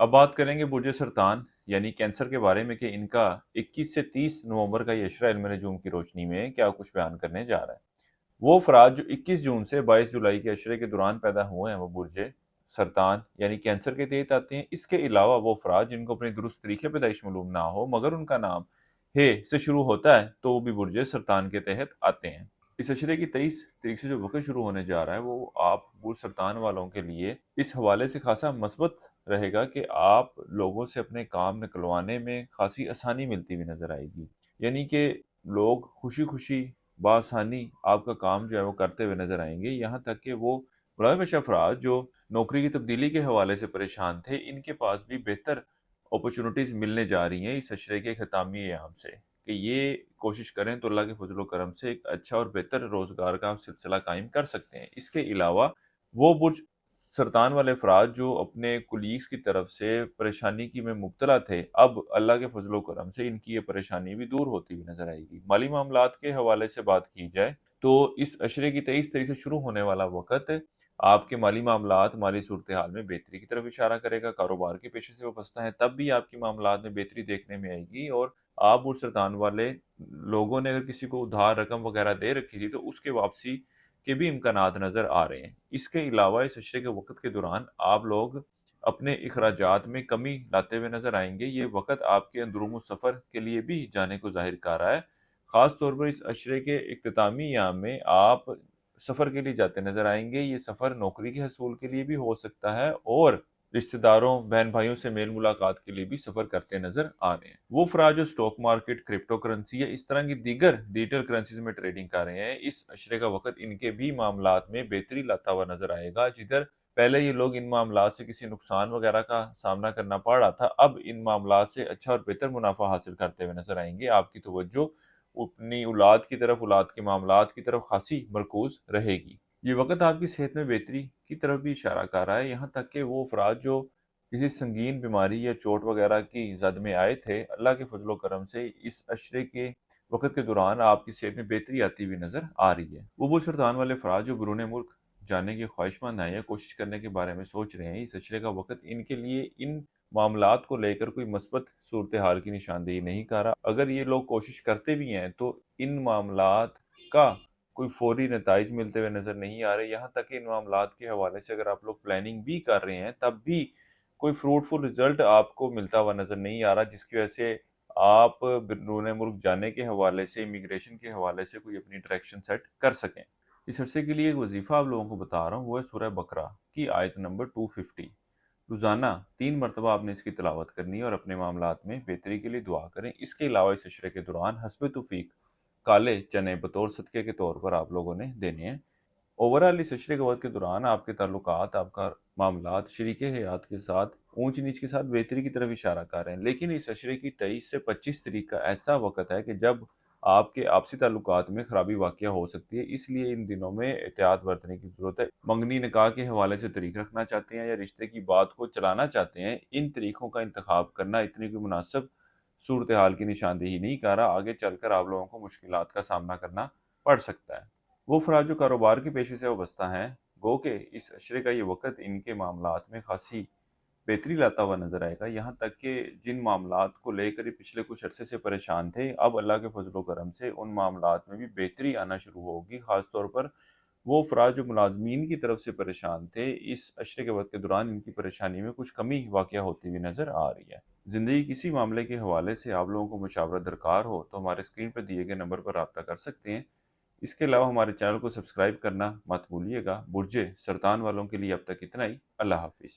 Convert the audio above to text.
अब बात करेंगे बुर्ज सरतान यानी कैंसर के बारे में कि इनका 21 से 30 नवंबर का ये अशरा इल्म नजूम की रोशनी में क्या कुछ बयान करने जा रहा है। वो अफराद जो 21 जून से 22 जुलाई के अशरे के दौरान पैदा हुए हैं वो बुर्ज सरतान यानी कैंसर के तहत आते हैं। इसके अलावा वो अफराद जिनको अपने दुरुस्त तरीके पैदाइश मालूम ना हो मगर उनका नाम हे से शुरू होता है तो वो भी बुर्ज सरतान के तहत आते हैं। इस अशरे की 23 तारीख से जो वक्त शुरू होने जा रहा है वो आप बुर्ज सरतान वालों के लिए इस हवाले से खासा मस्बत रहेगा कि आप लोगों से अपने काम निकलवाने में खासी आसानी मिलती हुई नजर आएगी। यानी कि लोग खुशी खुशी बआसानी आपका काम जो है वो करते हुए नजर आएंगे। यहाँ तक कि वो मुलायम अफराद जो नौकरी की तब्दीली के हवाले से परेशान थे इनके पास भी बेहतर अपॉर्चुनिटीज मिलने जा रही हैं इस अशरे के ख़तामी ऐयाम से कि ये कोशिश करें तो अल्लाह के फजल करम से एक अच्छा और बेहतर रोज़गार का सिलसिला कायम कर सकते हैं। इसके अलावा वो बुर्ज सरतान वाले अफराद जो अपने कुलीग्स की तरफ से परेशानी की में मुब्तला थे अब अल्लाह के फजल करम से इनकी ये परेशानी भी दूर होती हुई नजर आएगी। माली मामलात के हवाले से बात की जाए तो इस अशरे की 23 तारीख से शुरू होने वाला वक़्त आपके माली मामलात, माली सूरत-ए-हाल में बेहतरी की तरफ इशारा करेगा। कारोबार के पेशे से वाबस्ता हैं तब भी आपकी मामलात में बेहतरी देखने में आएगी और आप और सरतान वाले लोगों ने अगर किसी को उधार रकम वगैरह दे रखी थी तो उसके वापसी के भी इम्कानात नज़र आ रहे हैं। इसके अलावा इस अशरे के वक़्त के दौरान आप लोग अपने इखराजात में कमी लाते हुए नज़र आएँगे। ये वक़्त आपके अंदरूनी सफ़र के लिए भी जाने को ज़ाहिर कर रहा है। ख़ास तौर पर इस अशरे के इख्तितामी अय्याम में आप सफ़र के लिए जाते नज़र आएँगे। ये सफ़र नौकरी के हसूल के लिए भी हो सकता है और रिश्तेदारों, बहन-भाइयों से मेल मुलाकात के लिए भी सफ़र करते नज़र आ रहे हैं। वो अफ़राद जो स्टॉक मार्केट, क्रिप्टो करेंसी या इस तरह की दीगर डिजिटल करेंसीज़ में ट्रेडिंग कर रहे हैं, इस अशरे का वक़्त इनके भी मामलात में बेहतरी लाता हुआ नज़र आएगा। जिधर पहले ये लोग इन मामलात से किसी नुकसान वगैरह का सामना करना पड़ रहा था, अब इन मामलात से अच्छा और बेहतर मुनाफ़ा हासिल करते हुए नज़र आएँगे। आपकी तवज्जो अपनी औलाद की तरफ, औलाद के मामलात की तरफ खासी मरकूज़ रहेगी। ये वक़्त आपकी सेहत में बेहतरी की तरफ भी इशारा कर रहा है। यहाँ तक कि वो अफ़राद जो किसी संगीन बीमारी या चोट वगैरह की ज़द में आए थे, अल्लाह के फ़ज़ल व करम से इस अशरे के वक़्त के दौरान आपकी सेहत में बेहतरी आती हुई नज़र आ रही है। वो सरतान वाले अफ़राद जो बैरून मुल्क जाने के ख्वाहिशमंद हैं या कोशिश करने के बारे में सोच रहे हैं, इस अशरे का वक़्त इनके लिए इन मामलात को लेकर कोई मस्बत सूरत-ए-हाल की निशानदेही नहीं कर रहा। अगर ये लोग कोशिश करते भी हैं, तो इन मामलात का कोई फ़ौरी नताइज मिलते हुए नज़र नहीं आ रहे। यहाँ तक कि इन मामलात के हवाले से अगर आप लोग प्लानिंग भी कर रहे हैं, तब भी कोई फ्रूटफुल रिज़ल्ट आपको मिलता हुआ नज़र नहीं आ रहा, जिसकी वजह से आप बैरून मुल्क जाने के हवाले से, इमिग्रेशन के हवाले से कोई अपनी डायरेक्शन सेट कर सकें। इस अरसे के लिए एक वज़ीफ़ा आप लोगों को बता रहा हूँ, वो है सूरह बकरा की आयत नंबर 250। रोज़ाना 3 मरतबा आपने इसकी तिलावत करनी है और अपने मामलात में बेहतरी के लिए दुआ करें। इसके अलावा इस अशरे के दौरान हस्ब तौफ़ीक काले चने बतौर सदक़े के तौर पर आप लोगों ने देने हैं। ओवरऑल इस अशरे के वक़्त के दौरान आपके ताल्लुकात, आपका मामलात शरीके हयात के साथ ऊंच-नीच के साथ बेहतरी की तरफ इशारा कर रहे हैं। लेकिन इस अशरे की 23 से 25 तारीख का ऐसा वक़्त है कि जब आपके आपसी ताल्लुकात में खराबी वाक़या हो सकती है। इसलिए इन दिनों में एहतियात बरतने की ज़रूरत है। मंगनी निकाह के हवाले से तरीक रखना चाहते हैं या रिश्ते की बात को चलाना चाहते हैं, इन तरीकों का इंतखाब करना इतनी कोई मुनासिब सूरत-ए-हाल की निशानदेही नहीं कर रहा। आगे चलकर आप लोगों को मुश्किलात का सामना करना पड़ सकता है। वो अफ़राद जो कारोबार के पेशे से वाबस्ता हैं, गो के इस अशरे का ये वक़्त इनके मामलात में खासी बेहतरी लाता हुआ नज़र आएगा। यहाँ तक कि जिन मामलात को लेकर ये पिछले कुछ अरसे से परेशान थे, अब अल्लाह के फ़ज़ल व करम से उन मामलात में भी बेहतरी आना शुरू होगी। ख़ास तौर पर वो अफ़राद जो मुलाज़मीन की तरफ से परेशान थे, इस अशरे के वक़्त के दौरान इनकी परेशानी में कुछ कमी वाक़या होती हुई नज़र आ रही है। ज़िंदगी किसी मामले के हवाले से आप लोगों को मशावरा दरकार हो, तो हमारे स्क्रीन पर दिए गए नंबर पर राब्ता कर सकते हैं। इसके अलावा हमारे चैनल को सब्सक्राइब करना मत भूलिएगा। बुर्ज सरतान वालों के लिए अब तक इतना ही। अल्लाह हाफ़िज़।